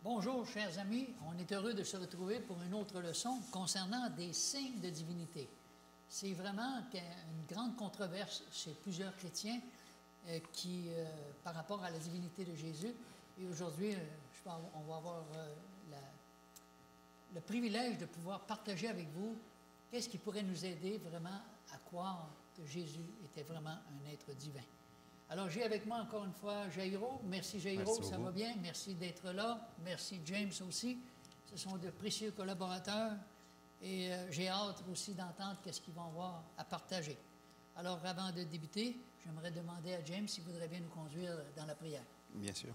Bonjour, chers amis. On est heureux de se retrouver pour une autre leçon concernant des signes de divinité. C'est vraiment une grande controverse chez plusieurs chrétiens par rapport à la divinité de Jésus. Et aujourd'hui, on va avoir le privilège de pouvoir partager avec vous qu'est-ce qui pourrait nous aider vraiment à croire que Jésus était vraiment un être divin. Alors, j'ai avec moi encore une fois Jairo. Merci Jairo, ça va bien. Merci d'être là. Merci James aussi. Ce sont de précieux collaborateurs. Et j'ai hâte aussi d'entendre qu'est-ce qu'ils vont avoir à partager. Alors, avant de débuter, j'aimerais demander à James s'il voudrait bien nous conduire dans la prière. Bien sûr.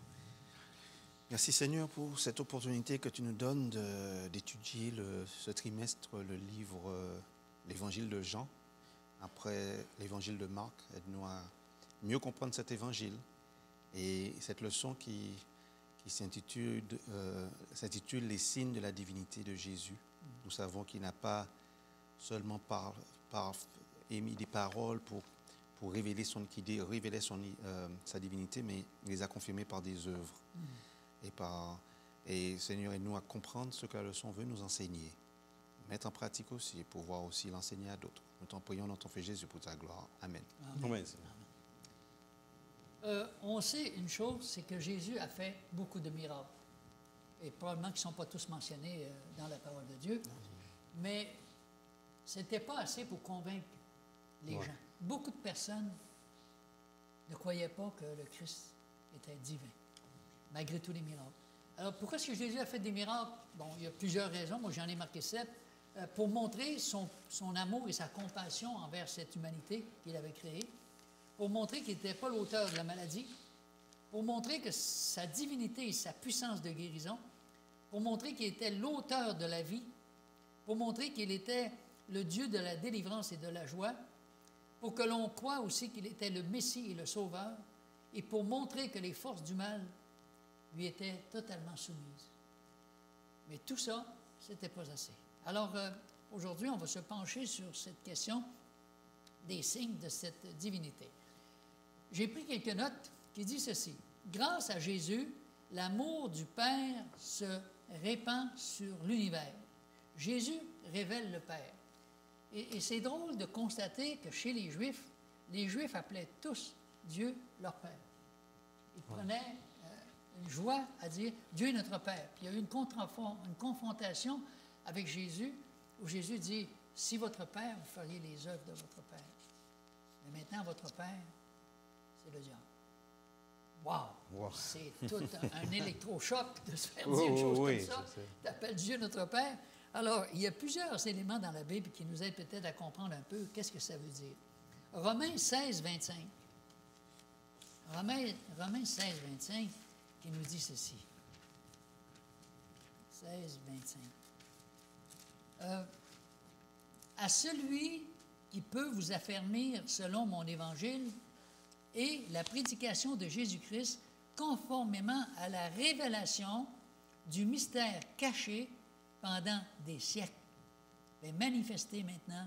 Merci Seigneur pour cette opportunité que tu nous donnes d'étudier ce trimestre le livre, l'évangile de Jean, après l'évangile de Marc. Aide-nous à mieux comprendre cet évangile et cette leçon qui s'intitule « Les signes de la divinité de Jésus ». Nous savons qu'il n'a pas seulement émis des paroles pour révéler sa divinité, mais il les a confirmées par des œuvres. Et Seigneur, aide-nous à comprendre ce que la leçon veut nous enseigner, mettre en pratique aussi et pouvoir aussi l'enseigner à d'autres. Nous t'en prions dans ton Fils Jésus pour ta gloire. Amen. Amen. On sait une chose, c'est que Jésus a fait beaucoup de miracles. Et probablement qu'ils ne sont pas tous mentionnés dans la parole de Dieu. Mais ce n'était pas assez pour convaincre les gens. Beaucoup de personnes ne croyaient pas que le Christ était divin, malgré tous les miracles. Alors, pourquoi est-ce que Jésus a fait des miracles? Bon, il y a plusieurs raisons. Moi, j'en ai marqué 7. Pour montrer son amour et sa compassion envers cette humanité qu'il avait créée. Pour montrer qu'il n'était pas l'auteur de la maladie, pour montrer que sa divinité et sa puissance de guérison, pour montrer qu'il était l'auteur de la vie, pour montrer qu'il était le Dieu de la délivrance et de la joie, pour que l'on croie aussi qu'il était le Messie et le Sauveur, et pour montrer que les forces du mal lui étaient totalement soumises. Mais tout ça, ce n'était pas assez. Alors, aujourd'hui, on va se pencher sur cette question des signes de cette divinité. J'ai pris quelques notes qui disent ceci. Grâce à Jésus, l'amour du Père se répand sur l'univers. Jésus révèle le Père. Et c'est drôle de constater que chez les Juifs appelaient tous Dieu leur Père. Ils prenaient une joie à dire Dieu est notre Père. Puis il y a eu une confrontation avec Jésus où Jésus dit si votre Père, vous feriez les œuvres de votre Père. Mais maintenant, votre Père, c'est le diable. Wow! C'est tout un électrochoc de se faire dire une chose comme ça. Tu appelles Dieu notre Père. Alors, il y a plusieurs éléments dans la Bible qui nous aident peut-être à comprendre un peu qu'est-ce que ça veut dire. Romains 16, 25. Romains 16, 25, qui nous dit ceci. 16, 25. À celui qui peut vous affermir selon mon évangile et la prédication de Jésus-Christ conformément à la révélation du mystère caché pendant des siècles, mais manifesté maintenant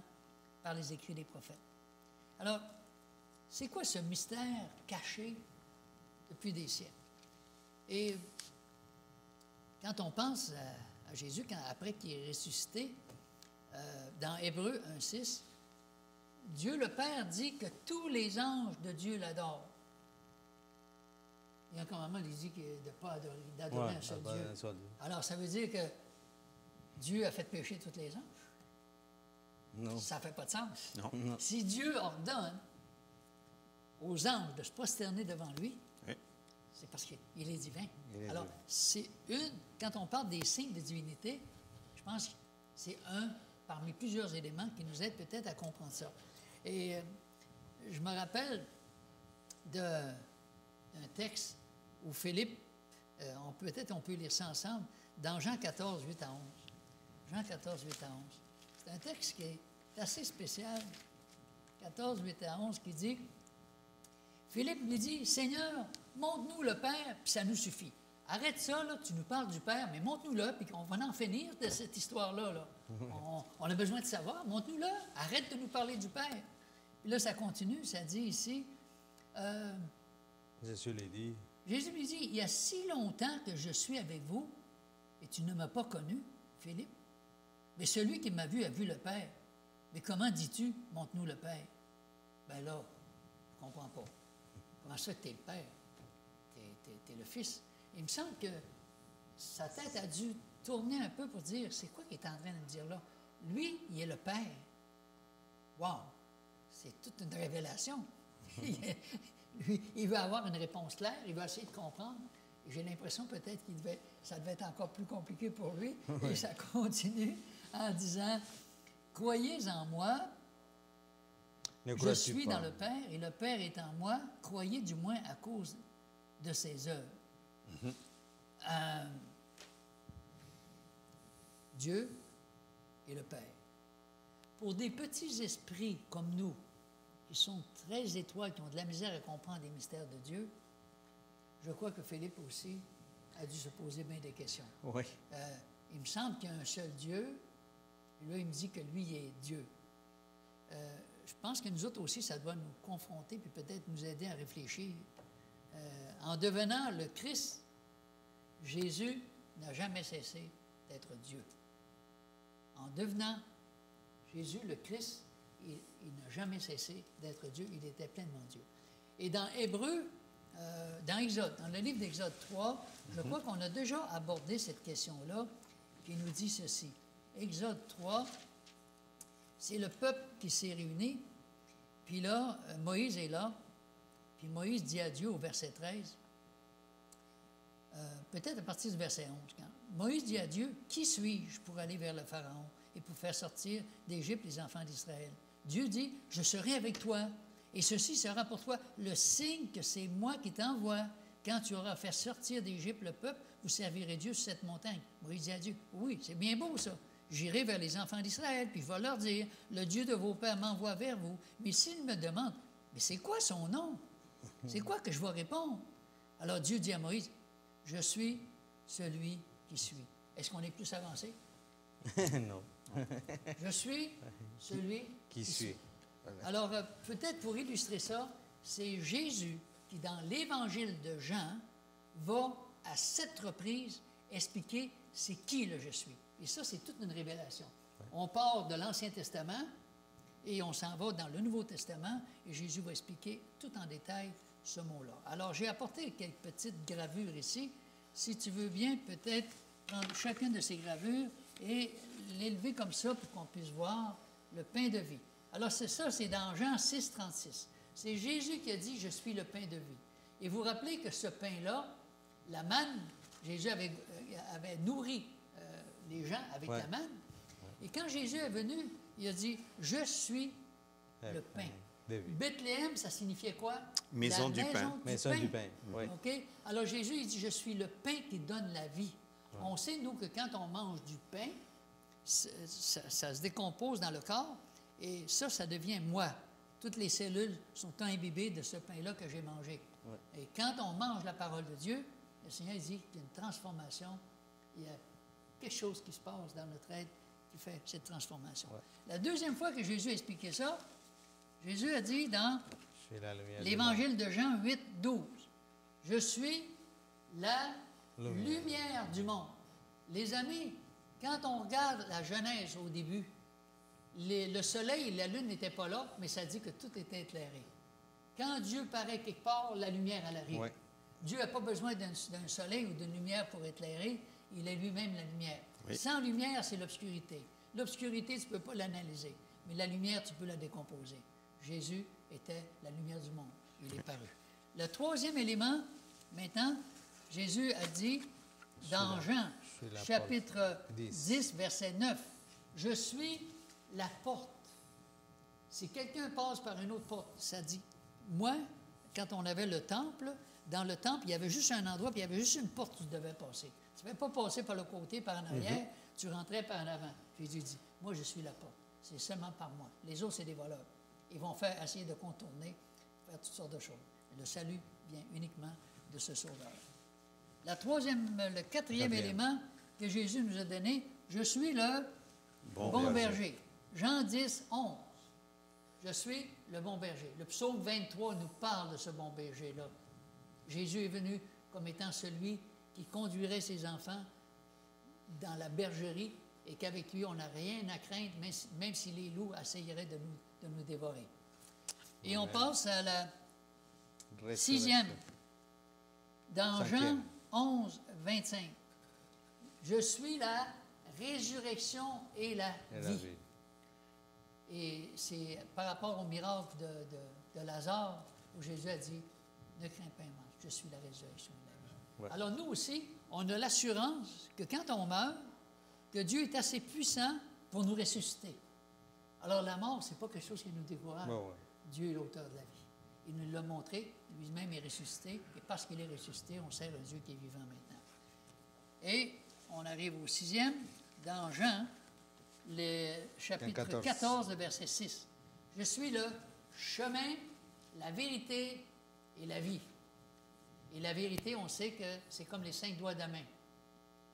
par les écrits des prophètes. Alors, c'est quoi ce mystère caché depuis des siècles? Et quand on pense à Jésus, après qu'il est ressuscité, dans Hébreux 1,6, Dieu le Père dit que tous les anges de Dieu l'adorent. Il y a un commandement qui dit de ne pas d'adorer un seul Dieu. Alors, ça veut dire que Dieu a fait pécher tous les anges? Non. Ça ne fait pas de sens. Non. Si Dieu ordonne aux anges de se prosterner devant lui, c'est parce qu'il est divin. Alors, quand on parle des signes de divinité, je pense que c'est un parmi plusieurs éléments qui nous aident peut-être à comprendre ça. Et je me rappelle d'un texte où Philippe, peut-être on peut lire ça ensemble, dans Jean 14, 8 à 11. Jean 14, 8 à 11. C'est un texte qui est assez spécial. 14, 8 à 11 qui dit, Philippe lui dit, Seigneur, montre-nous le Père, puis ça nous suffit. Arrête ça, là, tu nous parles du Père, mais montre-nous-le, puis on va en finir de cette histoire-là. Là. On a besoin de savoir, montre-nous-le, arrête de nous parler du Père. Puis là, ça continue, ça dit ici... Jésus lui dit... Jésus lui dit, il y a si longtemps que je suis avec vous, Et tu ne m'as pas connu, Philippe? Mais celui qui m'a vu a vu le Père. Mais comment dis-tu, montre-nous le Père? Ben là, je ne comprends pas. Comment ça que tu es le Père? Tu es le Fils. Il me semble que sa tête a dû tourner un peu pour dire, c'est quoi qu'il est en train de me dire là? Lui, il est le Père. Wow! C'est toute une révélation. Il veut avoir une réponse claire, il veut essayer de comprendre. Et j'ai l'impression peut-être ça devait être encore plus compliqué pour lui. Et ça continue en disant, croyez en moi, je suis dans le Père et le Père est en moi, croyez du moins à cause de ses œuvres. Dieu est le Père. Pour des petits esprits comme nous, qui sont très étroits, qui ont de la misère à comprendre les mystères de Dieu, je crois que Philippe aussi a dû se poser bien des questions. Oui. Il me semble qu'il y a un seul Dieu, et là, il me dit que lui est Dieu. Je pense que nous autres aussi, ça doit nous confronter, puis peut-être nous aider à réfléchir. En devenant le Christ, Jésus n'a jamais cessé d'être Dieu. En devenant Jésus, le Christ, il n'a jamais cessé d'être Dieu, il était pleinement Dieu. Et dans Hébreux, dans Exode, dans le livre d'Exode 3, je crois qu'on a déjà abordé cette question-là, qui nous dit ceci. Exode 3, c'est le peuple qui s'est réuni, puis là, Moïse est là, puis Moïse dit à Dieu au verset 13, peut-être à partir du verset 11, quand Moïse dit à Dieu, « Qui suis-je pour aller vers le Pharaon et pour faire sortir d'Égypte les enfants d'Israël? » Dieu dit, « Je serai avec toi, et ceci sera pour toi le signe que c'est moi qui t'envoie. Quand tu auras fait sortir d'Égypte le peuple, vous servirez Dieu sur cette montagne. » Moïse dit à Dieu, « Oui, c'est bien beau ça. J'irai vers les enfants d'Israël, puis je vais leur dire, « Le Dieu de vos pères m'envoie vers vous. » Mais s'ils me demandent, « Mais c'est quoi son nom? C'est quoi que je vais répondre? » Alors Dieu dit à Moïse, « Je suis celui qui suis. » Est-ce qu'on est plus avancé? Non. Je suis celui Qui suis. Alors, peut-être pour illustrer ça, c'est Jésus qui, dans l'Évangile de Jean, va à 7 reprises expliquer c'est qui le je suis. Et ça, c'est toute une révélation. On part de l'Ancien Testament et on s'en va dans le Nouveau Testament et Jésus va expliquer tout en détail ce mot-là. Alors, j'ai apporté quelques petites gravures ici. Si tu veux bien, peut-être prendre chacune de ces gravures et l'élever comme ça pour qu'on puisse voir le pain de vie. Alors, c'est ça, c'est dans Jean 6, 36. C'est Jésus qui a dit « Je suis le pain de vie ». Et vous rappelez que ce pain-là, la manne, Jésus avait nourri les gens avec la manne. Et quand Jésus est venu, il a dit « Je suis le pain ». Bethléem, ça signifiait quoi? Maison du pain. Maison du pain, oui. OK? Alors, Jésus, il dit « Je suis le pain qui donne la vie ». On sait, nous, que quand on mange du pain, ça se décompose dans le corps. Et ça devient moi. Toutes les cellules sont imbibées de ce pain-là que j'ai mangé. Ouais. Et quand on mange la parole de Dieu, le Seigneur dit qu'il y a une transformation, il y a quelque chose qui se passe dans notre être qui fait cette transformation. Ouais. La deuxième fois que Jésus a expliqué ça, Jésus a dit dans l'Évangile de Jean 8, 12, « Je suis la lumière du monde. » Les amis, quand on regarde la Genèse au début, le soleil et la lune n'étaient pas là, mais ça dit que tout était éclairé. Quand Dieu paraît quelque part, la lumière, elle arrive. Ouais. Dieu n'a pas besoin d'un soleil ou d'une lumière pour éclairer. Il est lui-même la lumière. Oui. Sans lumière, c'est l'obscurité. L'obscurité, tu ne peux pas l'analyser. Mais la lumière, tu peux la décomposer. Jésus était la lumière du monde. Il est paru. Le troisième élément, maintenant, Jésus a dit dans Jean, chapitre 10, verset 9, « Je suis la porte. » Si quelqu'un passe par une autre porte, ça dit, moi, quand on avait le temple, dans le temple, il y avait juste un endroit, puis il y avait juste une porte où tu devais passer. Tu ne devais pas passer par le côté, par en arrière, tu rentrais par en avant. Jésus dit, moi, je suis la porte. C'est seulement par moi. Les autres, c'est des voleurs. Ils vont essayer de contourner, faire toutes sortes de choses. Le salut vient uniquement de ce sauveur. Le quatrième élément que Jésus nous a donné, je suis le bon berger. Jean 10, 11. Je suis le bon berger. Le psaume 23 nous parle de ce bon berger-là. Jésus est venu comme étant celui qui conduirait ses enfants dans la bergerie et qu'avec lui, on n'a rien à craindre, même si les loups essayeraient de nous dévorer. Et on passe à la 6e, dans Jean 11, 25. Je suis la résurrection et la vie. Et c'est par rapport au miracle de Lazare, où Jésus a dit, ne crains pas, je suis la résurrection et la vie. Ouais. Alors nous aussi, on a l'assurance que quand on meurt, que Dieu est assez puissant pour nous ressusciter. Alors la mort, ce n'est pas quelque chose qui nous décourage. Ouais. Dieu est l'auteur de la vie. Il nous l'a montré, lui-même est ressuscité, et parce qu'il est ressuscité, on sert un Dieu qui est vivant maintenant. Et on arrive au 6e, dans Jean, le chapitre 14, le verset 6. Je suis le chemin, la vérité et la vie. Et la vérité, on sait que c'est comme les 5 doigts de la main.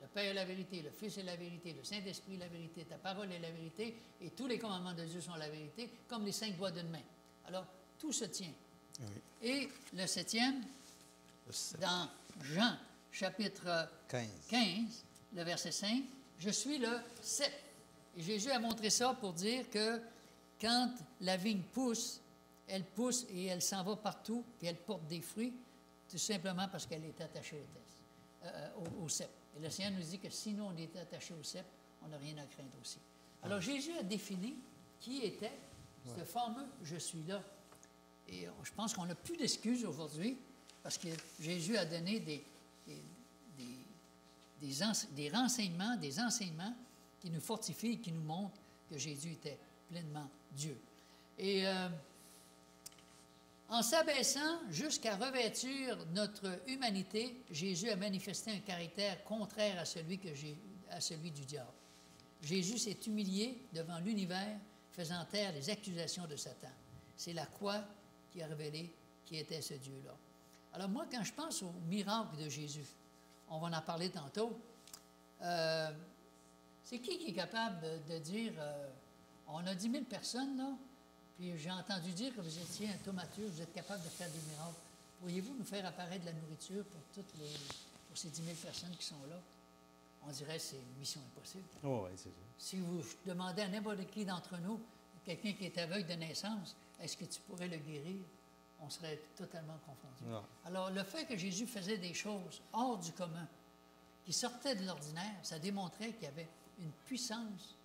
Le Père est la vérité, le Fils est la vérité, le Saint-Esprit est la vérité, ta parole est la vérité, et tous les commandements de Dieu sont la vérité, comme les 5 doigts d'une main. Alors, tout se tient. Oui. Et le 7e, dans Jean, chapitre 15, le verset 5, je suis le cep. Et Jésus a montré ça pour dire que quand la vigne pousse et elle s'en va partout, puis elle porte des fruits, tout simplement parce qu'elle est attachée au cep. Et le Seigneur nous dit que si nous, on est attaché au cep, on n'a rien à craindre aussi. Alors, Jésus a défini qui était ce fameux « je suis là ». Et je pense qu'on n'a plus d'excuses aujourd'hui parce que Jésus a donné des renseignements, des enseignements qui nous fortifient et qui nous montrent que Jésus était pleinement Dieu. Et en s'abaissant jusqu'à revêtir notre humanité, Jésus a manifesté un caractère contraire à celui du diable. Jésus s'est humilié devant l'univers, faisant taire les accusations de Satan. C'est la croix qui a révélé qui était ce Dieu-là. Alors moi, quand je pense au miracle de Jésus, on va en parler tantôt, c'est qui est capable de dire, on a 10 000 personnes, là, puis j'ai entendu dire que vous étiez un thaumaturge, vous êtes capable de faire des miracles. Pourriez-vous nous faire apparaître de la nourriture pour ces 10 000 personnes qui sont là? On dirait que c'est une mission impossible. Oh, oui, c'est ça. Si vous demandez à n'importe qui d'entre nous, quelqu'un qui est aveugle de naissance, est-ce que tu pourrais le guérir? On serait totalement confondus. Non. Alors, le fait que Jésus faisait des choses hors du commun, qui sortaient de l'ordinaire, ça démontrait qu'il y avait une puissance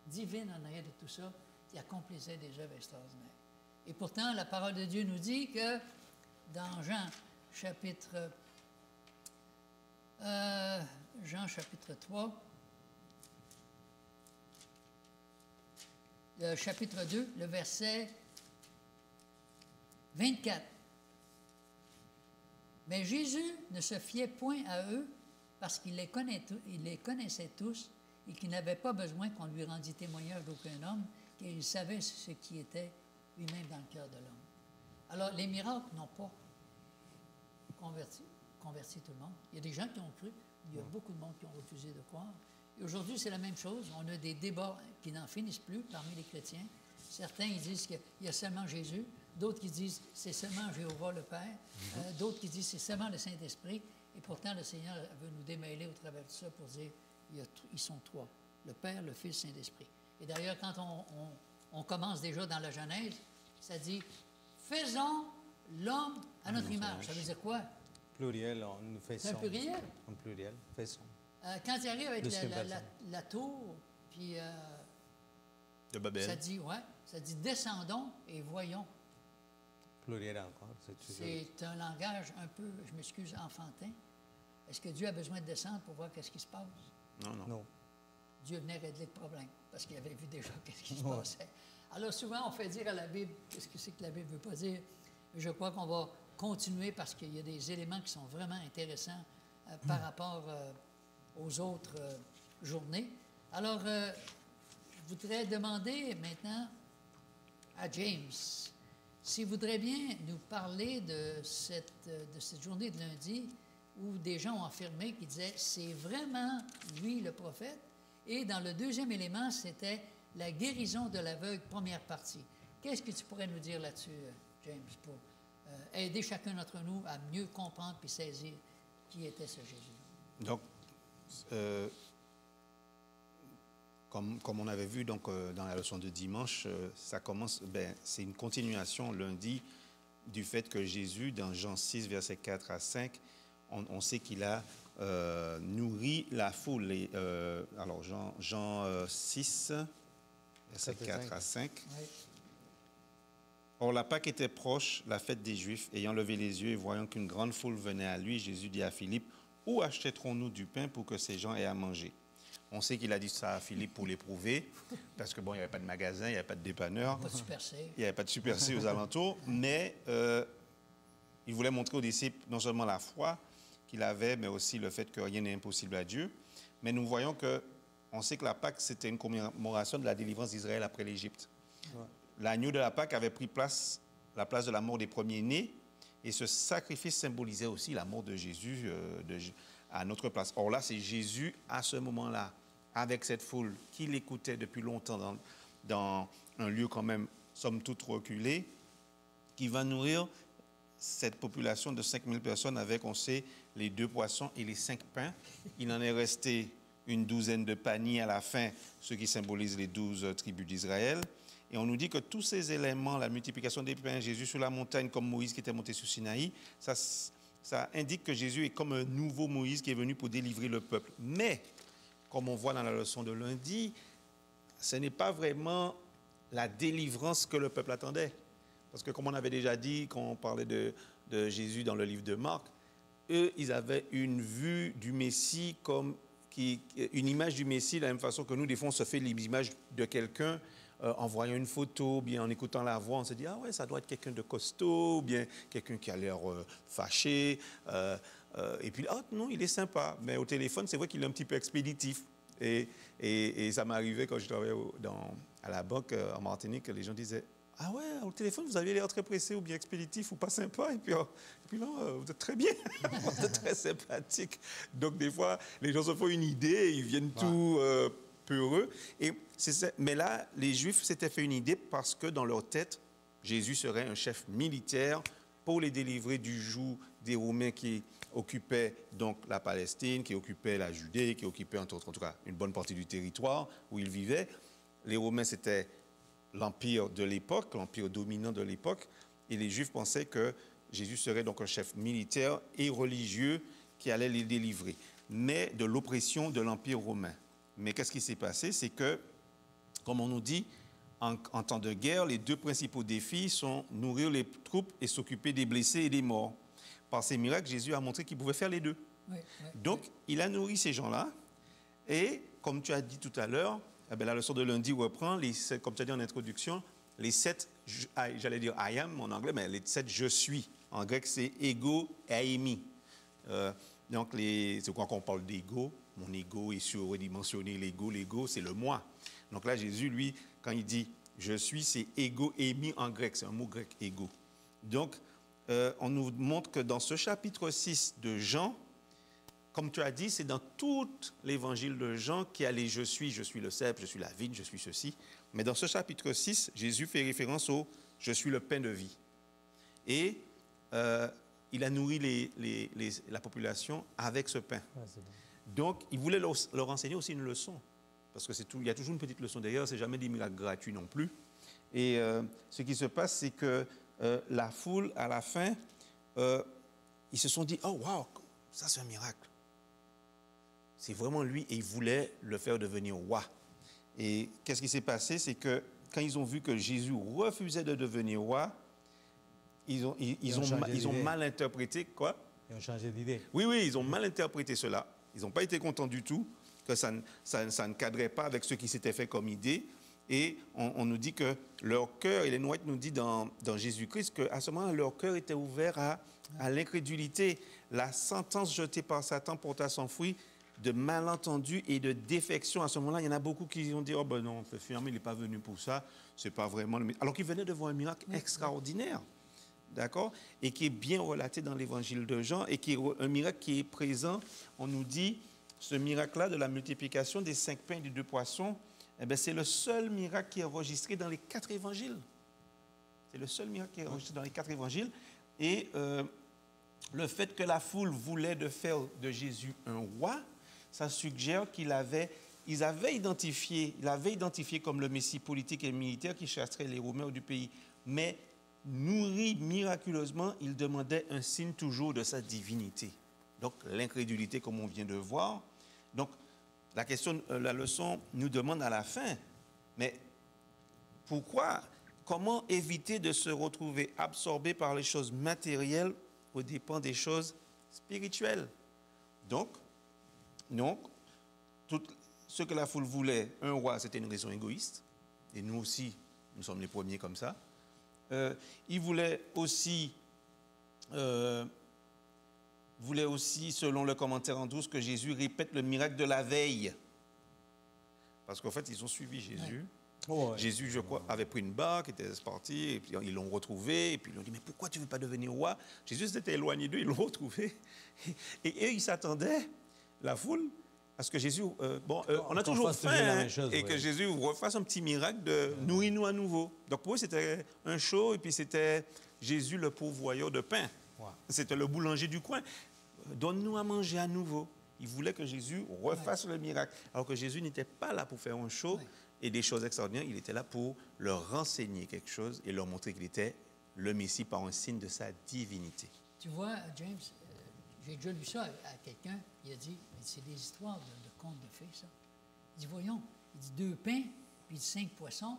divine en arrière de tout ça qui accomplissait des œuvres extraordinaires. Et pourtant, la parole de Dieu nous dit que dans Jean chapitre 3, le chapitre 2, le verset 24. Mais Jésus ne se fiait point à eux parce qu'il les connaissait tous et qu'il n'avait pas besoin qu'on lui rendît témoignage d'aucun homme, car il savait ce qui était lui-même dans le cœur de l'homme. Alors, les miracles n'ont pas converti tout le monde. Il y a des gens qui ont cru, il y a beaucoup de monde qui ont refusé de croire. Et aujourd'hui, c'est la même chose. On a des débats qui n'en finissent plus parmi les chrétiens. Certains, ils disent qu'il y a seulement Jésus. D'autres qui disent c'est seulement Jéhovah le Père. D'autres qui disent c'est seulement le Saint-Esprit. Et pourtant, le Seigneur veut nous démêler au travers de ça pour dire ils sont 3. Le Père, le Fils, le Saint-Esprit. Et d'ailleurs, quand on commence déjà dans la Genèse, ça dit faisons l'homme à notre image. Ça veut dire quoi? Pluriel, nous faisons. C'est un pluriel? En pluriel, faisons. Quand il arrive avec la tour, puis de Babel. Ça dit descendons et voyons. Pluriel encore. C'est un langage un peu, je m'excuse, enfantin. Est-ce que Dieu a besoin de descendre pour voir qu'est-ce qui se passe? Non. Dieu venait régler le problème parce qu'il avait vu déjà qu'est-ce qui se passait. Alors souvent, on fait dire à la Bible qu'est-ce que c'est que la Bible ne veut pas dire. Je crois qu'on va continuer parce qu'il y a des éléments qui sont vraiment intéressants par rapport aux autres journées. Alors, je voudrais demander maintenant à James s'il voudrait bien nous parler de cette journée de lundi où des gens ont affirmé qu'ils disaient « c'est vraiment lui le prophète ». Et dans le deuxième élément, c'était la guérison de l'aveugle, première partie. Qu'est-ce que tu pourrais nous dire là-dessus, James, pour aider chacun d'entre nous à mieux comprendre et saisir qui était ce Jésus? Donc, comme on avait vu donc, dans la leçon de dimanche, ça commence, c'est une continuation lundi du fait que Jésus, dans Jean 6, versets 4 à 5, on sait qu'il a nourri la foule. Alors, Jean 6, versets 4 à 5. Oui. Or, la Pâque était proche, la fête des Juifs. Ayant levé les yeux et voyant qu'une grande foule venait à lui, Jésus dit à Philippe, « Où achèterons-nous du pain pour que ces gens aient à manger ?» On sait qu'il a dit ça à Philippe pour l'éprouver, parce que bon, il n'y avait pas de magasin, il n'y avait pas de dépanneur. Pas de Super C. Il n'y avait pas de Super C aux alentours, mais il voulait montrer aux disciples non seulement la foi qu'il avait, mais aussi le fait que rien n'est impossible à Dieu. Mais nous voyons que, on sait que la Pâque, c'était une commémoration de la délivrance d'Israël après l'Égypte. Ouais. L'agneau de la Pâque avait pris la place de la mort des premiers-nés, et ce sacrifice symbolisait aussi la mort de Jésus à notre place. Or là, c'est Jésus, à ce moment-là, avec cette foule qui l'écoutait depuis longtemps dans un lieu quand même, somme toute reculé, qui va nourrir cette population de 5000 personnes avec, on sait, les 2 poissons et les 5 pains. Il en est resté une douzaine de paniers à la fin, ce qui symbolise les 12 tribus d'Israël. Et on nous dit que tous ces éléments, la multiplication des pains, Jésus sur la montagne comme Moïse qui était monté sur Sinaï, ça indique que Jésus est comme un nouveau Moïse qui est venu pour délivrer le peuple. Mais, comme on voit dans la leçon de lundi, ce n'est pas vraiment la délivrance que le peuple attendait. Parce que comme on avait déjà dit, quand on parlait de Jésus dans le livre de Marc, eux, ils avaient une vue du Messie une image du Messie de la même façon que nous, des fois, on se fait l'image de quelqu'un en voyant une photo, bien en écoutant la voix, on se dit « Ah ouais, ça doit être quelqu'un de costaud, ou bien quelqu'un qui a l'air fâché. » Et puis, ah non, il est sympa. Mais au téléphone, c'est vrai qu'il est un petit peu expéditif. Et ça m'arrivait quand je travaillais à la banque en Martinique, les gens disaient « Ah ouais, au téléphone, vous avez l'air très pressé ou bien expéditif ou pas sympa. » Et puis là, vous êtes très bien, vous êtes très sympathique. Donc, des fois, les gens se font une idée, ils viennent tout peureux. Mais là, les Juifs s'étaient fait une idée parce que dans leur tête, Jésus serait un chef militaire pour les délivrer du joug des Romains qui occupaient donc la Palestine, qui occupaient la Judée, qui occupaient en tout cas une bonne partie du territoire où ils vivaient. Les Romains, c'était l'empire de l'époque, l'empire dominant de l'époque, et les Juifs pensaient que Jésus serait donc un chef militaire et religieux qui allait les délivrer, mais de l'oppression de l'empire romain. Mais qu'est-ce qui s'est passé? C'est que, comme on nous dit, en temps de guerre, les 2 principaux défis sont nourrir les troupes et s'occuper des blessés et des morts. Par ces miracles, Jésus a montré qu'il pouvait faire les 2. Oui, donc, il a nourri ces gens-là. Et, comme tu as dit tout à l'heure, la leçon de lundi reprend, comme tu as dit en introduction, les 7, j'allais dire I am en anglais, mais les 7 je suis. En grec, c'est ego et aimi. Donc, c'est quoi qu'on parle d'ego? Mon ego est surdimensionné, l'ego, c'est le moi. Donc là, Jésus, lui, quand il dit « je suis », c'est « ego » émis en grec, c'est un mot grec « ego ». Donc, on nous montre que dans ce chapitre 6 de Jean, comme tu as dit, c'est dans tout l'évangile de Jean qu'il y a les « je suis le cep, je suis la vigne, je suis ceci ». Mais dans ce chapitre 6, Jésus fait référence au « je suis le pain de vie ». Et il a nourri la population avec ce pain. Ouais, c'est bon. Donc, il voulait leur enseigner aussi une leçon. Parce qu'il y a toujours une petite leçon. D'ailleurs, ce n'est jamais des miracles gratuits non plus. Et ce qui se passe, c'est que la foule, à la fin, ils se sont dit « Oh, wow, ça c'est un miracle. » C'est vraiment lui et ils voulaient le faire devenir roi. Et qu'est-ce qui s'est passé? C'est que quand ils ont vu que Jésus refusait de devenir roi, ils ont mal interprété quoi? Ils ont changé d'idée. Oui, ils ont mal interprété cela. Ils n'ont pas été contents du tout, que ça ne cadrait pas avec ce qui s'était fait comme idée. Et on nous dit que leur cœur, Ellen White nous dit dans Jésus-Christ, qu'à ce moment-là, leur cœur était ouvert à l'incrédulité. La sentence jetée par Satan porta son fruit de malentendus et de défection. À ce moment-là, il y en a beaucoup qui ont dit « Oh ben non, finalement, il n'est pas venu pour ça, c'est pas vraiment le... » Alors qu'il venait de voir un miracle extraordinaire. D'accord? Et qui est bien relaté dans l'évangile de Jean et qui est un miracle qui est présent. On nous dit, ce miracle-là de la multiplication des 5 pains et des 2 poissons, c'est le seul miracle qui est enregistré dans les 4 évangiles. C'est le seul miracle qui est enregistré dans les 4 évangiles. Et le fait que la foule voulait de faire de Jésus un roi, ça suggère qu'il avait il avait identifié comme le Messie politique et militaire qui chasserait les Romains du pays. Mais nourri miraculeusement, il demandait un signe toujours de sa divinité. Donc, l'incrédulité, comme on vient de voir. Donc, la leçon nous demande à la fin, mais comment éviter de se retrouver absorbé par les choses matérielles aux dépens des choses spirituelles? Donc, tout ce que la foule voulait, un roi, c'était une raison égoïste. Et nous aussi, nous sommes les premiers comme ça. Il voulait aussi, selon le commentaire en 12, que Jésus répète le miracle de la veille. Parce qu'en fait, ils ont suivi Jésus. Oh, ouais. Jésus, je crois, avait pris une barque, était parti, et puis ils l'ont retrouvé, et puis ils lui ont dit, mais pourquoi tu ne veux pas devenir roi? Jésus s'était éloigné d'eux, ils l'ont retrouvé. Et eux, ils s'attendaient, la foule, à ce que Jésus... on a toujours faim, et que Jésus refasse un petit miracle de nourrir-nous à nouveau. Donc pour eux, c'était un show, et puis c'était Jésus, le pourvoyeur de pain. Ouais. C'était le boulanger du coin. Donne-nous à manger à nouveau. Ils voulaient que Jésus refasse le miracle. Alors que Jésus n'était pas là pour faire un show et des choses extraordinaires. Il était là pour leur renseigner quelque chose et leur montrer qu'il était le Messie par un signe de sa divinité. Tu vois, James, j'ai déjà lu ça à quelqu'un. Il a dit, c'est des histoires de contes de fées, ça. Il dit, voyons, il dit 2 pains, puis 5 poissons,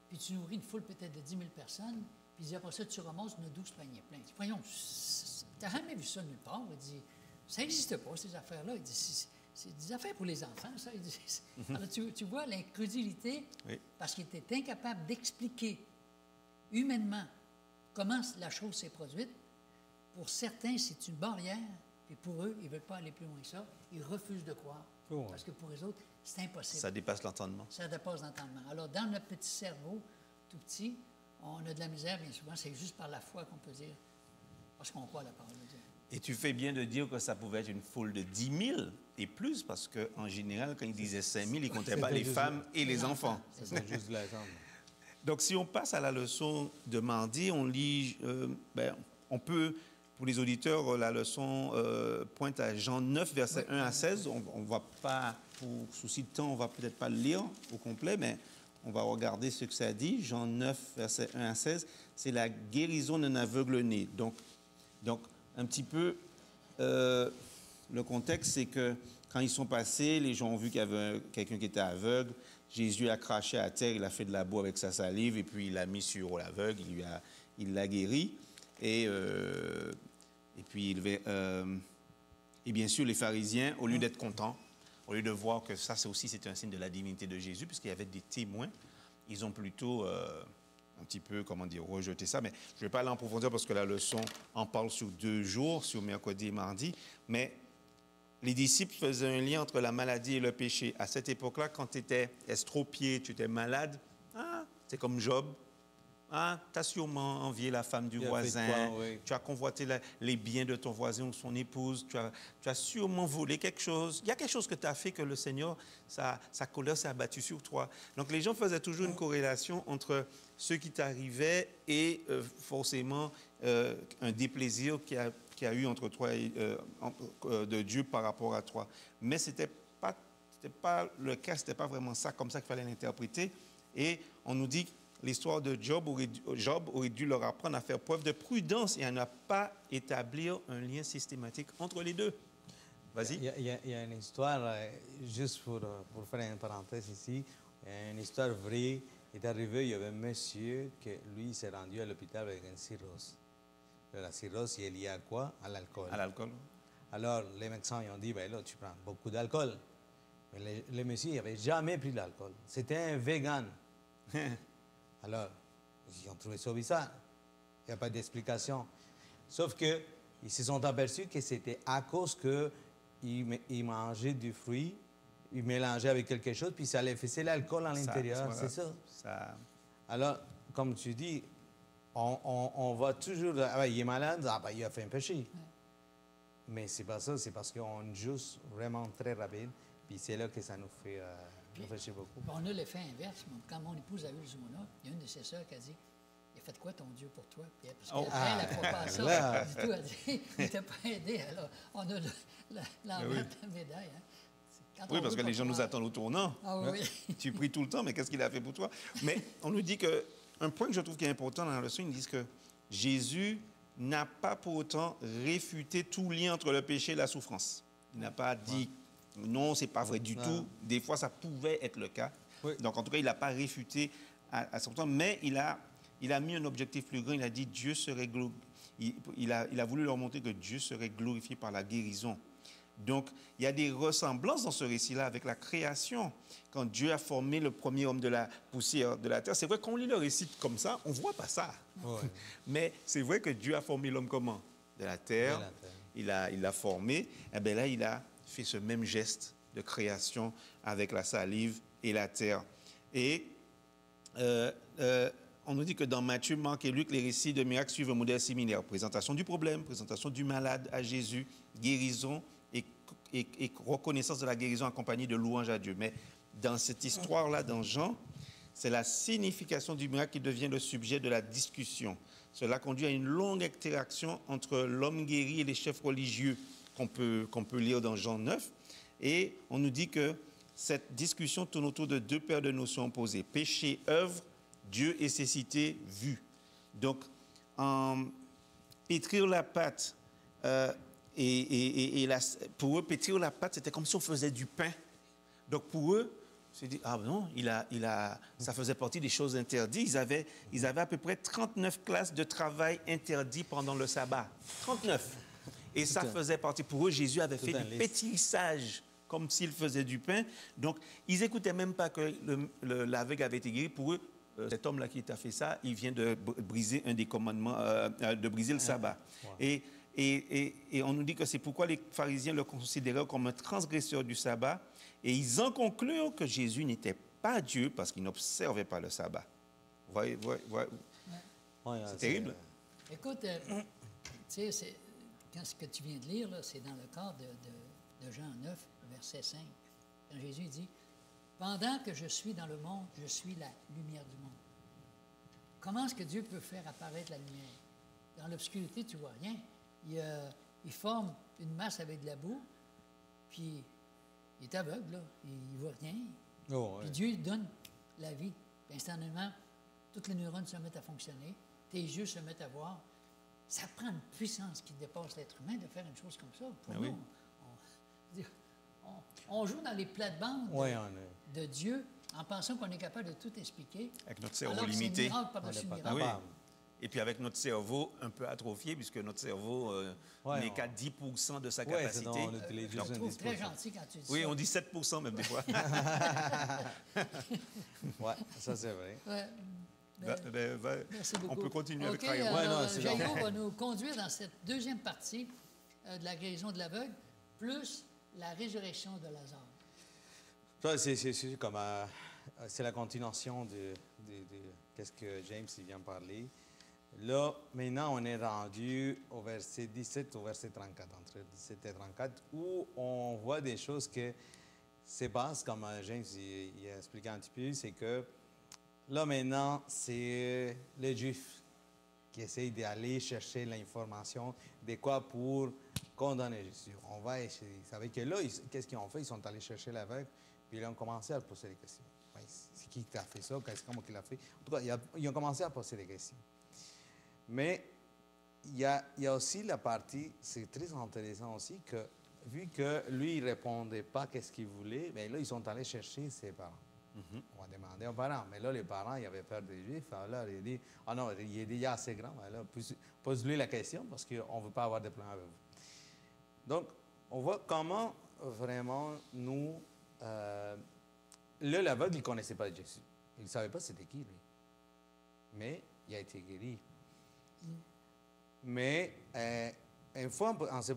puis tu nourris une foule peut-être de 10 000 personnes, puis il dit, après ça, tu ramasses nos 12 paniers pleins. Il dit, voyons, tu n'as jamais vu ça nulle part. Il dit, ça n'existe pas, ces affaires-là. Il dit, c'est des affaires pour les enfants, ça. Il dit, alors, tu vois l'incrédulité, parce qu'il était incapable d'expliquer humainement comment la chose s'est produite. Pour certains, c'est une barrière, et pour eux, ils ne veulent pas aller plus loin que ça. Ils refusent de croire, parce que pour les autres, c'est impossible. Ça dépasse l'entendement. Ça dépasse l'entendement. Alors, dans notre petit cerveau, tout petit, on a de la misère, bien souvent, c'est juste par la foi qu'on peut dire, parce qu'on croit à la parole de Dieu. Et tu fais bien de dire que ça pouvait être une foule de 10 000 et plus, parce qu'en général, quand ils disaient 5 000, ils ne comptaient pas les femmes et les enfants. C'est juste la jambe. Donc, si on passe à la leçon de mardi, on lit, on peut, pour les auditeurs, la leçon pointe à Jean 9, versets 1 à 16. On ne va pas, pour souci de temps, on ne va peut-être pas le lire au complet, mais on va regarder ce que ça dit. Jean 9, versets 1 à 16, c'est la guérison d'un aveugle-né. Donc, un petit peu, le contexte, c'est que quand ils sont passés, les gens ont vu qu'il y avait quelqu'un qui était aveugle. Jésus a craché à terre, il a fait de la boue avec sa salive, et puis il l'a mis sur l'aveugle, il l'a guéri. Et bien sûr, les pharisiens, au lieu d'être contents, au lieu de voir que ça, c'était un signe de la divinité de Jésus, puisqu'il y avait des témoins, ils ont plutôt... un petit peu, rejeter ça. Mais je ne vais pas aller en profondeur parce que la leçon en parle sur 2 jours, sur mercredi et mardi. Mais les disciples faisaient un lien entre la maladie et le péché. À cette époque-là, quand tu étais estropié, tu étais malade, c'est comme Job. Tu as sûrement envié la femme du voisin. Tu as convoité les biens de ton voisin ou son épouse. Tu as sûrement volé quelque chose. Il y a quelque chose que tu as fait que le Seigneur, sa colère s'est abattue sur toi. Donc, les gens faisaient toujours une corrélation entre ce qui t'arrivait et forcément un déplaisir qu'il y a eu entre toi et de Dieu par rapport à toi. Mais ce n'était pas le cas, ce n'était pas vraiment ça, comme ça qu'il fallait l'interpréter. Et on nous dit que l'histoire de Job aurait dû leur apprendre à faire preuve de prudence et à ne pas établir un lien systématique entre les deux. Vas-y. Il y a une histoire, juste pour faire une parenthèse ici, il y a une histoire vraie. Il est arrivé, il y avait un monsieur qui, lui, s'est rendu à l'hôpital avec une cirrhose. La cirrhose, il est lié à quoi? À l'alcool. À l'alcool. Alors, les médecins ils ont dit, ben là, tu prends beaucoup d'alcool. Mais le monsieur, il n'avait jamais pris de l'alcool. C'était un vegan. Alors, ils ont trouvé ça bizarre. Il n'y a pas d'explication. Sauf qu'ils se sont aperçus que c'était à cause qu'il mangeait du fruit, il mélangeait avec quelque chose, puis ça allait fesser l'alcool à l'intérieur. C'est ça. Alors, comme tu dis, on va toujours... il est malade, il a fait un péché. Mais c'est pas ça, c'est parce qu'on juge vraiment très rapide, puis c'est là que ça nous fait... réfléchir beaucoup. On a l'effet inverse. Quand mon épouse a eu le zona, il y a une de ses sœurs qui a dit, il a fait quoi ton Dieu pour toi? Puis parce qu'elle n'a pas ça du tout. Elle dit, il ne t'a pas aidé. Alors, on a l'envers de la médaille. Hein? Quand Oui, on parce veut que pas les gens nous croire. attendent au tournant. Ah oui. Tu pries tout le temps, mais qu'est-ce qu'il a fait pour toi? Mais on nous dit que, un point que je trouve qui est important dans la leçon, ils disent que Jésus n'a pas pour autant réfuté tout lien entre le péché et la souffrance. Il n'a pas dit non, c'est pas vrai du tout. Des fois, ça pouvait être le cas. Oui. Donc, en tout cas, il n'a pas réfuté à son temps, mais il a mis un objectif plus grand. Il a dit Dieu serait il a voulu leur montrer que Dieu serait glorifié par la guérison. Donc, il y a des ressemblances dans ce récit-là avec la création. Quand Dieu a formé le premier homme de la poussière de la terre, c'est vrai qu'on lit le récit comme ça, on ne voit pas ça. Ouais. Mais c'est vrai que Dieu a formé l'homme comment? De la terre. De la terre. Il l'a formé. Et bien là, il a fait ce même geste de création avec la salive et la terre. Et on nous dit que dans Matthieu, Marc et Luc, les récits de miracles suivent un modèle similaire. Présentation du problème, présentation du malade à Jésus, guérison et reconnaissance de la guérison accompagnée de louange à Dieu. Mais dans cette histoire-là, dans Jean, c'est la signification du miracle qui devient le sujet de la discussion. Cela conduit à une longue interaction entre l'homme guéri et les chefs religieux qu'on peut lire dans Jean 9. Et on nous dit que cette discussion tourne autour de deux paires de notions opposées. Péché, œuvre, Dieu et cécité, vue. Donc, pétrir la pâte, pour eux, pétrir la pâte, c'était comme si on faisait du pain. Donc, pour eux, c'est dit, ah non, ça faisait partie des choses interdites. Ils avaient à peu près 39 classes de travail interdites pendant le sabbat. 39. Et ça faisait partie. Pour eux, Jésus avait fait du pétrissage, comme s'il faisait du pain. Donc, ils n'écoutaient même pas que l'aveugle avait été guéri. Pour eux, cet homme-là qui t'a fait ça, il vient de briser un des commandements, de briser le sabbat. Ouais. Et on nous dit que c'est pourquoi les pharisiens le considéraient comme un transgresseur du sabbat. Et ils en conclurent que Jésus n'était pas Dieu parce qu'il n'observait pas le sabbat. Vous voyez, c'est terrible. Écoute, tu sais, ce que tu viens de lire, c'est dans le cadre de Jean 9, verset 5. Quand Jésus dit « Pendant que je suis dans le monde, je suis la lumière du monde. » Comment est-ce que Dieu peut faire apparaître la lumière? Dans l'obscurité, tu ne vois rien. Il forme une masse avec de la boue, puis il est aveugle, là. Il ne voit rien. Oh, ouais. Puis Dieu donne la vie. Puis instantanément, toutes les neurones se mettent à fonctionner, tes yeux se mettent à voir. Ça prend une puissance qui dépasse l'être humain de faire une chose comme ça. Pour nous, on joue dans les plates-bandes de Dieu en pensant qu'on est capable de tout expliquer. Avec notre cerveau limité. C'est miracle par-dessus miracle. Oui. Et puis avec notre cerveau un peu atrophié, puisque notre cerveau n'est qu'à 10% de sa capacité. Je te trouve très gentil quand tu dis ça. Oui, on dit 7% même des fois. Oui, ça c'est vrai. Merci beaucoup. On peut continuer avec Raymond. Raymond. Jairo va nous conduire dans cette deuxième partie de la guérison de l'aveugle, plus la résurrection de Lazare. C'est la continuation de qu'est-ce que James vient parler. Là, maintenant, on est rendu au verset 17 au verset 34, entre 17 et 34, où on voit des choses que c'est base, comme James il a expliqué un petit peu, c'est que là, maintenant, c'est les Juifs qui essayent d'aller chercher l'information de quoi pour condamner Jésus. On va essayer. Vous savez que là, qu'est-ce qu'ils ont fait? Ils sont allés chercher l'aveugle, puis ils ont commencé à poser des questions. C'est qui a fait ça? Comment il a fait? En tout cas, ils ont commencé à poser des questions. Mais il y a aussi la partie, c'est très intéressant aussi, que vu que lui, il ne répondait pas qu'est-ce qu'il voulait, bien là, ils sont allés chercher ses parents. On va demander aux parents. Mais là, les parents, ils avaient peur des Juifs. Alors, ils disent, ah non, il est déjà assez grand. Alors, pose-lui la question parce qu'on ne veut pas avoir de problème avec vous. Donc, on voit comment vraiment nous... l'aveugle, il ne connaissait pas Jésus. Il ne savait pas c'était qui, lui. Mais il a été guéri. Mais une fois, en se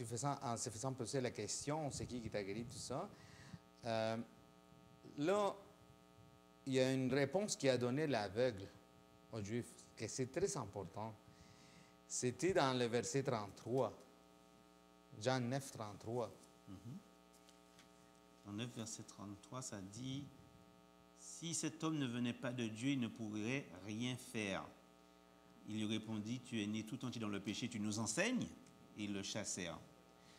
faisant poser la question, c'est qui t'a guéri, tout ça, là, il y a une réponse qui a donné l'aveugle aux Juifs, que c'est très important. C'était dans le verset 33, Jean 9, 33. En 9, verset 33, ça dit « Si cet homme ne venait pas de Dieu, il ne pourrait rien faire. » Il lui répondit, « Tu es né tout entier dans le péché, tu nous enseignes ?» Et ils le chassèrent.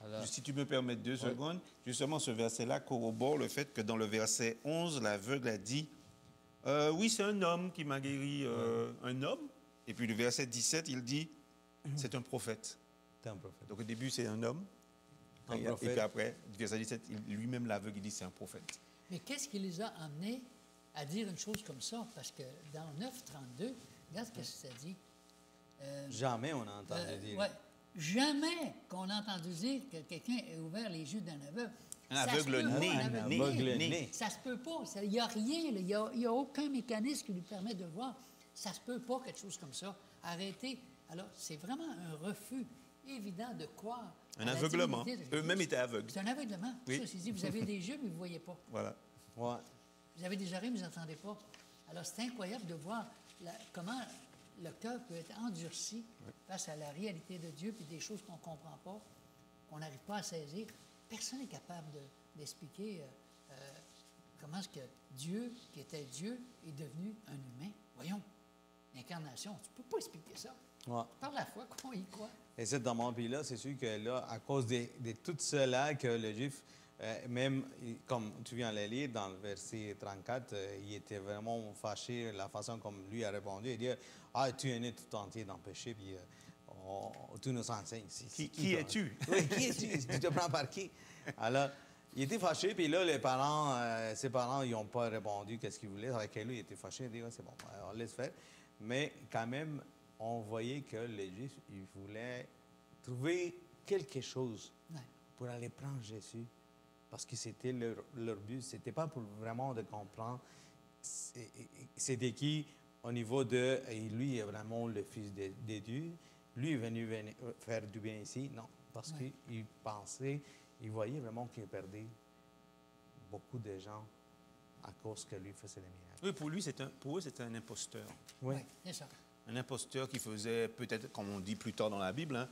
Alors, Si tu me permets 2 secondes, justement, ce verset-là corrobore le fait que dans le verset 11, l'aveugle a dit oui, c'est un homme qui m'a guéri, un homme. Et puis le verset 17, il dit c'est un prophète. c'est un prophète. Donc au début, c'est un homme. Un Et prophète. puis après, verset 17, lui-même, l'aveugle, il dit c'est un prophète. Mais qu'est-ce qui les a amenés à dire une chose comme ça? Parce que dans 9.32, regarde ce que ça dit. Jamais on a entendu dire. Ouais. Jamais qu'on a entendu dire que quelqu'un ait ouvert les yeux d'un aveugle. Un Ça se aveugle peut pas, né, un aveugle aveugle né. né. Ça se peut pas. Il n'y a rien. Il n'y a aucun mécanisme qui lui permet de voir. Ça se peut pas, quelque chose comme ça. Arrêtez. Alors, c'est vraiment un refus évident de croire. Un à la aveuglement. divinité de Jésus. Eux-mêmes étaient aveugles. C'est un aveuglement. Oui. Ça, c'est dit, vous avez des yeux, mais vous ne voyez pas. Voilà. Ouais. Vous avez des oreilles, mais vous n'entendez pas. Alors, c'est incroyable de voir comment le cœur peut être endurci face à la réalité de Dieu, puis des choses qu'on ne comprend pas, qu'on n'arrive pas à saisir. Personne n'est capable d'expliquer comment est-ce que Dieu, qui était Dieu, est devenu un humain. Voyons, l'incarnation, tu ne peux pas expliquer ça. Ouais. Par la foi qu'on y croit. Et c'est dans mon pays-là, c'est sûr que là, à cause de tout cela, que le juif, même comme tu viens de le lire dans le verset 34, il était vraiment fâché la façon comme lui a répondu. Il dit ah, tu es né tout entier dans le péché, puis tu nous enseignes. Qui es-tu? Oui, qui es-tu? Tu te prends par qui? Alors, il était fâché, puis là, ses parents, ils n'ont pas répondu qu'est-ce qu'ils voulaient. Avec lui, il était fâché, il dit c'est bon, on laisse faire. Mais quand même, on voyait que les Juifs, ils voulaient trouver quelque chose Ouais. pour aller prendre Jésus. Parce que c'était leur but. Ce n'était pas pour vraiment de comprendre c'était qui au niveau de lui est vraiment le fils de Dieu. Lui est venu faire du bien ici. Non, parce Ouais. qu'il pensait, il voyait vraiment qu'il perdait beaucoup de gens à cause que lui faisait des miracles. Oui, pour eux, c'était un imposteur. Oui. Oui, c'est ça. Un imposteur qui faisait, peut-être, comme on dit plus tard dans la Bible,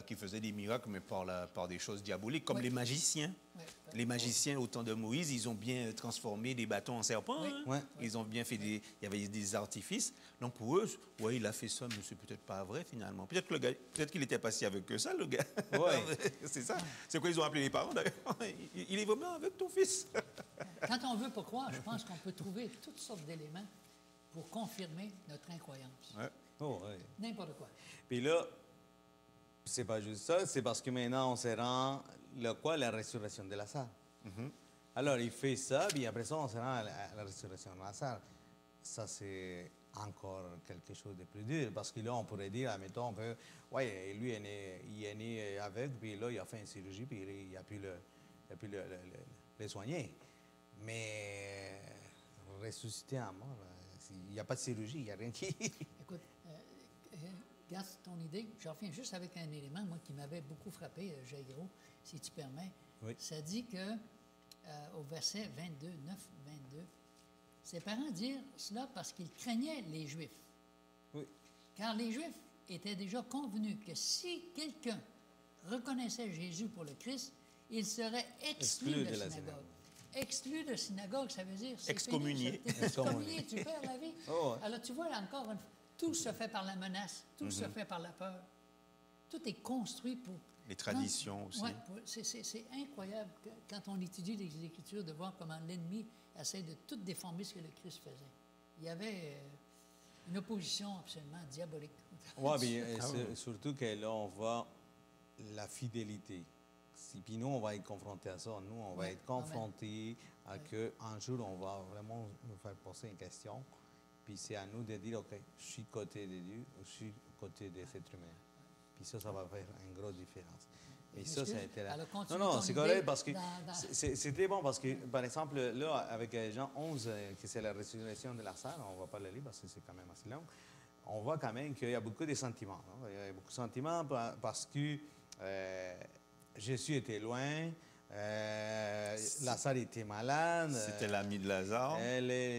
qui faisait des miracles, mais par des choses diaboliques, comme Oui. les magiciens. Oui. Les magiciens, au temps de Moïse, ils ont bien transformé des bâtons en serpents. Oui. Hein. Oui. Ils ont bien fait il y avait des artifices. Donc pour eux, oui, il a fait ça, mais c'est peut-être pas vrai finalement. Peut-être qu'il était pas si aveugle que ça, le gars. Oui. C'est ça. C'est quoi ils ont appelé les parents d'ailleurs. Il est vraiment avec ton fils. Quand on veut pas croire, je pense qu'on peut trouver toutes sortes d'éléments pour confirmer notre incroyance. Ouais. Oh, oui. N'importe quoi. Puis là, c'est pas juste ça, c'est parce que maintenant on se rend la résurrection de Lazare. Alors il fait ça, puis après ça on se rend à la résurrection de Lazare. Ça c'est encore quelque chose de plus dur, parce que là on pourrait dire, admettons que, ouais, lui il est né aveugle, puis là il a fait une chirurgie, puis il a pu le soigner. Mais ressusciter en mort, il n'y a pas de chirurgie, il n'y a rien qui... Écoute, garde ton idée. Je reviens juste avec un élément, moi, qui m'avait beaucoup frappé, Jairo, si tu permets. Oui. Ça dit que, au verset 22, 9, 22, ses parents dirent cela parce qu'ils craignaient les Juifs. Oui. Car les Juifs étaient déjà convenus que si quelqu'un reconnaissait Jésus pour le Christ, il serait exclu de la synagogue. Exclu de synagogue, ça veut dire... c'est Excommunié. fini, t'es excommunié, tu perds la vie. Oh, ouais. Alors, tu vois, là, encore, tout se fait par la menace, tout se fait par la peur. Tout est construit pour... Les traditions aussi. Ouais, c'est incroyable quand on étudie les Écritures de voir comment l'ennemi essaie de tout déformer ce que le Christ faisait. Il y avait une opposition absolument diabolique. Oui, bien, surtout que là, on voit la fidélité. Puis nous, on va être confrontés à ça. Nous, on va être confrontés à qu'un jour, on va vraiment nous faire poser une question. Puis c'est à nous de dire, OK, je suis côté de Dieu, je suis côté des êtres humains. Puis ça va faire une grosse différence. Et ça, ça a été là. Non, c'est correct parce que c'est très bon parce que, par exemple, là, avec Jean 11, qui c'est la résurrection de Lazare, on ne va pas le lire parce que c'est quand même assez long, on voit quand même qu'il y a beaucoup de sentiments. Non? Il y a beaucoup de sentiments parce que Jésus était loin, Lazare était malade. C'était l'ami de Lazare.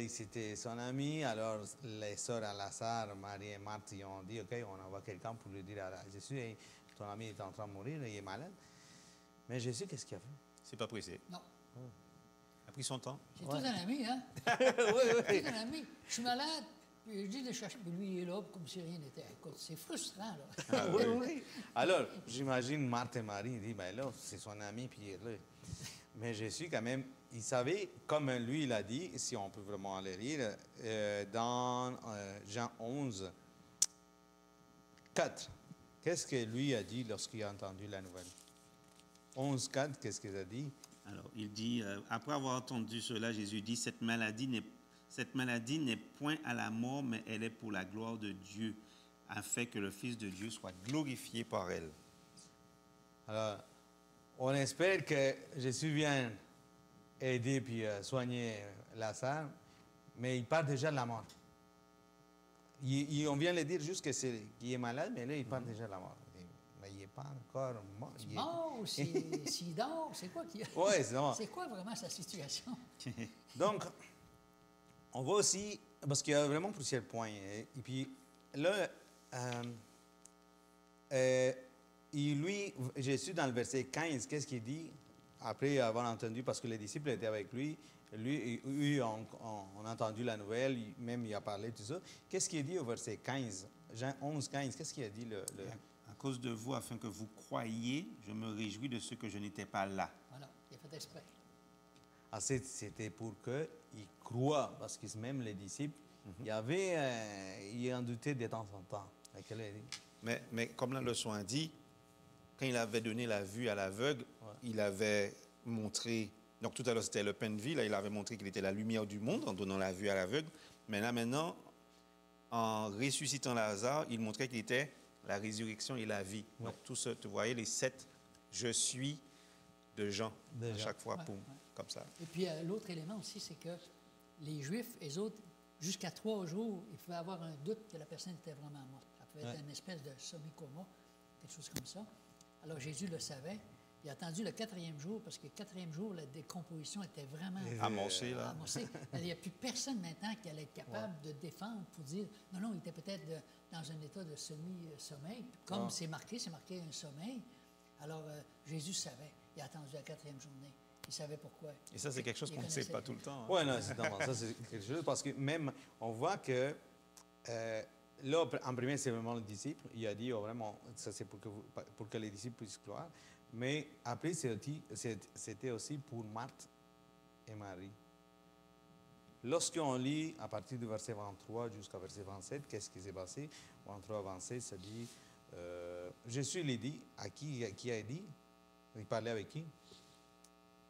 C'était son ami. Alors, les sœurs à Lazare, Marie et Marthe, ils ont dit, OK, on envoie quelqu'un pour lui dire à Jésus, hey, ton ami est en train de mourir, il est malade. Mais Jésus, qu'est-ce qu'il a fait? C'est pas pressé. Non. Il a pris son temps. C'est tout un ami, hein? Oui. C'est un ami. Je suis malade. Puis je dis de chercher, puis lui, il est là comme si rien n'était. Écoute, c'est frustrant, là. Ah, oui, oui. Alors, j'imagine Marthe et Marie, ils disent, ben là, c'est son ami, puis là. Mais Jésus, quand même, il savait, comme lui, il a dit, si on peut vraiment aller lire, dans Jean 11, 4, qu'est-ce que lui a dit lorsqu'il a entendu la nouvelle? 11, 4, qu'est-ce qu'il a dit? Alors, il dit, après avoir entendu cela, Jésus dit, cette maladie n'est point à la mort, mais elle est pour la gloire de Dieu, afin que le Fils de Dieu soit glorifié par elle. Alors, on espère que Jésus vienne aider puis soigner Lazare, mais il parle déjà de la mort. On vient de dire juste qu'il est malade, mais là, il parle déjà de la mort. Mais il n'est pas encore mort. Il est mort ou s'il dort, c'est quoi qui... Oui, c'est normal. C'est quoi vraiment sa situation? Donc, on voit aussi, parce qu'il y a vraiment plusieurs points. Et puis là, lui, Jésus, dans le verset 15, qu'est-ce qu'il dit? Après avoir entendu, parce que les disciples étaient avec lui, on a entendu la nouvelle, même il a parlé, tout ça. Qu'est-ce qu'il dit au verset 15? Jean 11, 15, qu'est-ce qu'il a dit? À cause de vous, afin que vous croyiez, je me réjouis de ce que je n'étais pas là. Voilà, il a fait exprès. Ah, c'était pour qu'ils croient, parce que même les disciples, ils en doutaient de temps en temps. Mais comme la leçon a dit, quand il avait donné la vue à l'aveugle, il avait montré, donc tout à l'heure c'était le pain de vie, là il avait montré qu'il était la lumière du monde en donnant la vue à l'aveugle, mais là maintenant, en ressuscitant Lazare, il montrait qu'il était la résurrection et la vie. Donc tout ça, tu voyais les 7 « je suis » de Jean, à chaque fois, comme ça. Et puis l'autre élément aussi, c'est que les Juifs, les autres, jusqu'à 3 jours, ils pouvaient avoir un doute que la personne était vraiment morte. Ça pouvait être une espèce de semi-coma, quelque chose comme ça. Alors Jésus le savait. Il a attendu le 4e jour, parce que le 4e jour, la décomposition était vraiment amoncée. Il n'y a plus personne maintenant qui allait être capable de défendre pour dire non, il était peut-être dans un état de semi-sommeil. Comme c'est marqué un sommeil. Alors Jésus savait. Il a attendu la 4e journée. Il savait pourquoi. Et ça, c'est quelque chose qu'on ne sait pas tout le temps. Hein? Oui, non, c'est normal. Ça, c'est quelque chose, parce que même, on voit que là, en premier, c'est vraiment le disciple. Il a dit, vraiment, ça c'est pour que les disciples puissent croire. Mais après, c'était aussi pour Marthe et Marie. Lorsqu'on lit à partir du verset 23 jusqu'au verset 27, qu'est-ce qui s'est passé? 23, 27, ça dit, Jésus lui dit, à qui a dit? Il parlait avec qui?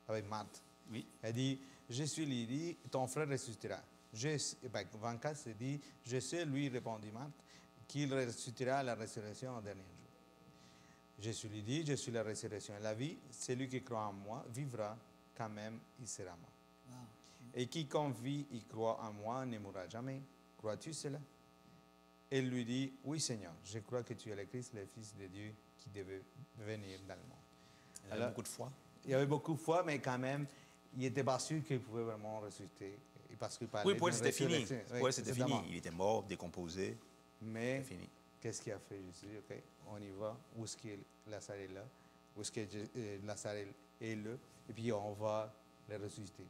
Avec Marthe. Oui. Il dit, Jésus lui dit, ton frère ressuscitera. 24, c'est dit, je sais, lui répondit Marthe, qu'il ressuscitera à la résurrection au dernier jour. Jésus lui dit, je suis la résurrection et la vie. Celui qui croit en moi vivra quand même, il sera mort. Wow. Et quiconque vit et croit en moi ne mourra jamais. Crois-tu cela? Elle lui dit, oui Seigneur, je crois que tu es le Christ, le Fils de Dieu qui devait venir dans le monde. Il y avait beaucoup de foi. Il y avait beaucoup de foi, mais quand même, il n'était pas sûr qu'il pouvait vraiment ressusciter. Parce qu'il parlait pour elle, c'était fini. Pour elle, c'était fini. Mort. Il était mort, décomposé. Mais fini. Qu'est-ce qu'il a fait Jésus? OK, on y va. Où est-ce que Lazare est là? Où est-ce que Lazare est là? Et puis, on va le ressusciter.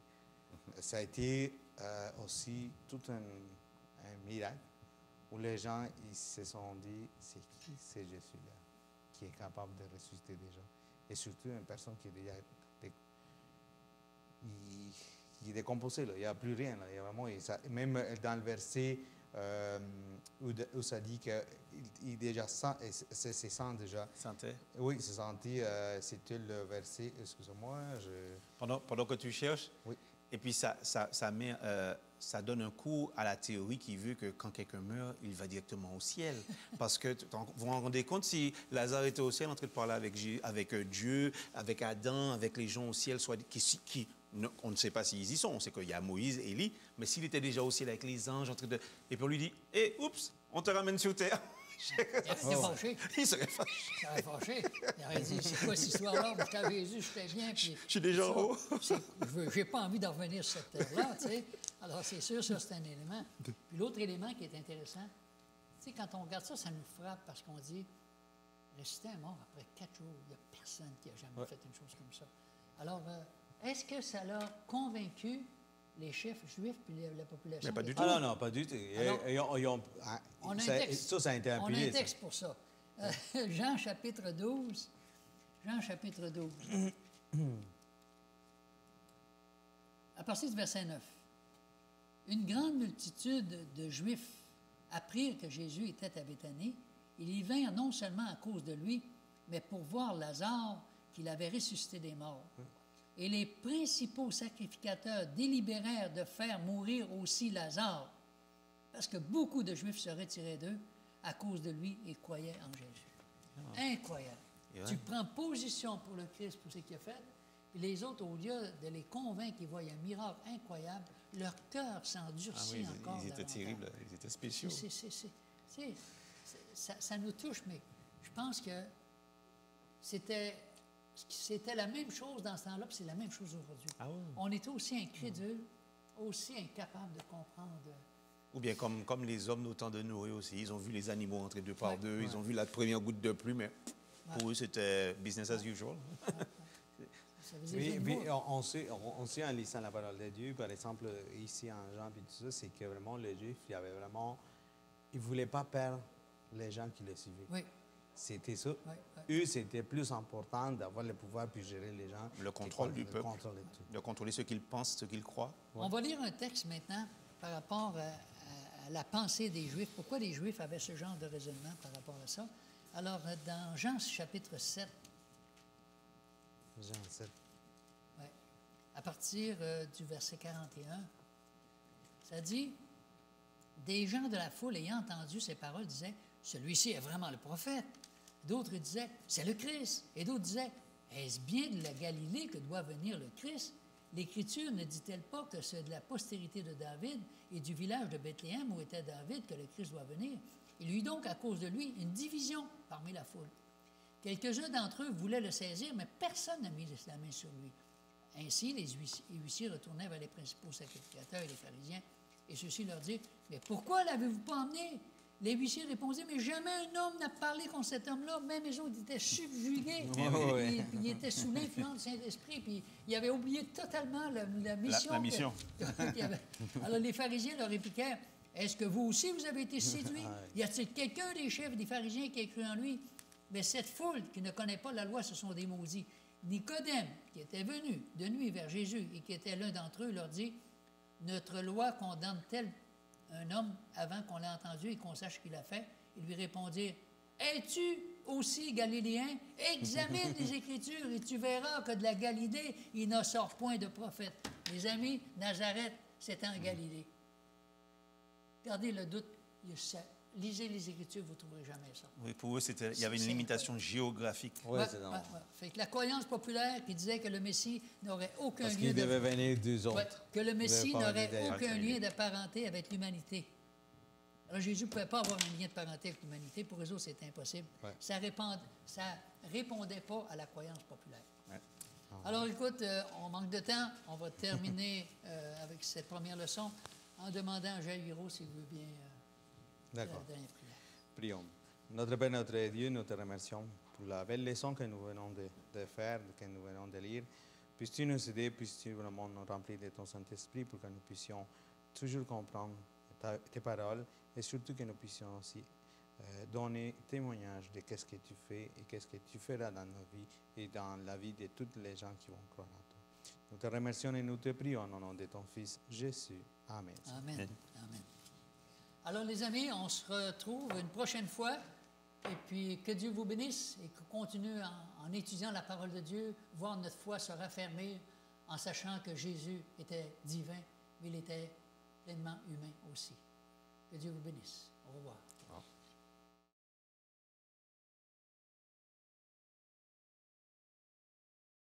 Ça a été aussi tout un miracle où les gens ils se sont dit, c'est qui c'est Jésus-là qui est capable de ressusciter des gens? Et surtout une personne qui est déjà il est décomposé, là. Il n'y a plus rien. Là. Il y a vraiment, même dans le verset où ça dit qu'il déjà se sent déjà. Sentait? Oui, se sentait. C'était le verset, excusez-moi. Pendant que tu cherches? Oui. Et puis ça donne un coup à la théorie qui veut que quand quelqu'un meurt, il va directement au ciel. Parce que vous vous rendez compte, si Lazare était au ciel en train de parler avec Dieu, avec Adam, avec les gens au ciel, on ne sait pas s'ils y sont, on sait qu'il y a Moïse, Élie, mais s'il était déjà au ciel avec les anges, et puis on lui dit, oups, on te ramène sur terre. Il serait fâché. Il serait fâché. Il serait fâché. Il aurait dit, c'est quoi cette histoire-là? J'étais à Jésus, j'étais bien. Puis, je suis déjà en haut. Je n'ai pas envie d'en revenir sur cette terre-là, tu sais. Alors, c'est sûr, ça, c'est un élément. Puis l'autre élément qui est intéressant, tu sais, quand on regarde ça, ça nous frappe parce qu'on dit, ressusciter un mort après 4 jours, il n'y a personne qui a jamais fait une chose comme ça. Alors, est-ce que ça l'a convaincu les chefs juifs puis la population. Mais pas du était- tout. Ah non, pas du tout. On a un Ça, texte. ça a été On a appuyé. un texte pour ça. Jean chapitre 12. Jean chapitre 12. À partir du verset 9. Une grande multitude de Juifs apprirent que Jésus était à Béthanie. Ils y vinrent non seulement à cause de lui, mais pour voir Lazare qu'il avait ressuscité des morts. Et les principaux sacrificateurs délibérèrent de faire mourir aussi Lazare, parce que beaucoup de Juifs se retiraient d'eux à cause de lui et croyaient en Jésus. Incroyable. Et ouais. Tu prends position pour le Christ, pour ce qu'il a fait, puis les autres, au lieu de les convaincre qu'ils voient un miracle incroyable, leur cœur s'endurcit encore. Ils étaient davantage. terribles, ils étaient spéciaux. Ça nous touche, mais je pense que c'était la même chose dans ce temps-là, puis c'est la même chose aujourd'hui. Ah oui. On est aussi incrédule, aussi incapable de comprendre. Ou bien comme les hommes au temps de Noé aussi, ils ont vu les animaux entrer deux par Ouais, deux, ouais. ils ont vu la première goutte de pluie, mais pour eux c'était business as usual. Ça veut dire Oui, les oui, animaux- on sait en lisant la parole de Dieu, par exemple, ici en Jean, puis tout ça, c'est que vraiment, les Juifs, il y avait vraiment. Ils ne voulaient pas perdre les gens qui les suivaient. Oui, C'était ça. oui, oui. Eux, c'était plus important d'avoir le pouvoir puis gérer les gens. Le contrôle que du le peuple. contrôle et tout. De contrôler ce qu'ils pensent, ce qu'ils croient. On va lire un texte maintenant par rapport à la pensée des Juifs. Pourquoi les Juifs avaient ce genre de raisonnement par rapport à ça? Alors, dans Jean chapitre 7, Jean 7. ouais, à partir du verset 41, ça dit, des gens de la foule ayant entendu ces paroles disaient, celui-ci est vraiment le prophète. D'autres disaient, c'est le Christ. Et d'autres disaient, est-ce bien de la Galilée que doit venir le Christ? L'Écriture ne dit-elle pas que c'est de la postérité de David et du village de Bethléem où était David que le Christ doit venir? Il y eut donc à cause de lui une division parmi la foule. Quelques-uns d'entre eux voulaient le saisir, mais personne n'a mis la main sur lui. Ainsi, les huissiers retournèrent vers les principaux sacrificateurs et les pharisiens, et ceux-ci leur dirent, « Mais pourquoi l'avez-vous pas emmené? » Les huissiers répondirent, « Mais jamais un homme n'a parlé contre cet homme-là. » Même les autres étaient subjugués. Il était sous l'influence du Saint-Esprit, puis il avait oublié totalement la mission. La mission. qu'il avait. Alors les pharisiens leur répliquèrent, « Est-ce que vous aussi, vous avez été séduits? Y a-t-il quelqu'un des chefs des pharisiens qui a cru en lui? » Mais cette foule qui ne connaît pas la loi, ce sont des maudits. Nicodème, qui était venu de nuit vers Jésus et qui était l'un d'entre eux, leur dit, « Notre loi condamne-t-elle un homme avant qu'on l'ait entendu et qu'on sache ce qu'il a fait? » Ils lui répondirent, « Es-tu aussi galiléen? Examine les Écritures et tu verras que de la Galilée, il ne sort point de prophète. » Les amis, Nazareth, c'était en Galilée. Gardez le doute, lisez les Écritures, vous ne trouverez jamais ça. Oui, pour eux, il y avait une limitation géographique. Oui, Ouais, c'est ouais, normal. ouais. Fait que la croyance populaire qui disait que le Messie n'aurait aucun Parce lien qu'il de... devait venir deux autres. Ouais, que le Messie Il devait pas n'aurait venir aucun derrière. lien de parenté avec l'humanité. Alors Jésus ne pouvait pas avoir un lien de parenté avec l'humanité. Pour eux autres, c'était impossible. Ouais. Ça répondait pas à la croyance populaire. Ouais. Alors écoute, on manque de temps. On va terminer avec cette première leçon en demandant à Jairo s'il veut bien la D'accord. dernière prière. Prions. Notre Père, notre Dieu, nous te remercions pour la belle leçon que nous venons de faire, que nous venons de lire. Puisses-tu nous aider, puisses-tu vraiment nous remplir de ton Saint-Esprit pour que nous puissions toujours comprendre tes paroles et surtout que nous puissions aussi donner témoignage de qu'est-ce que tu fais et qu'est-ce que tu feras dans nos vies et dans la vie de tous les gens qui vont croire en toi. Nous te remercions et nous te prions au nom de ton Fils Jésus. Amen. Amen. Amen. Alors, les amis, on se retrouve une prochaine fois. Et puis, que Dieu vous bénisse et que continue en étudiant la parole de Dieu, voir notre foi se raffermir en sachant que Jésus était divin, mais il était pleinement humain aussi. Que Dieu vous bénisse.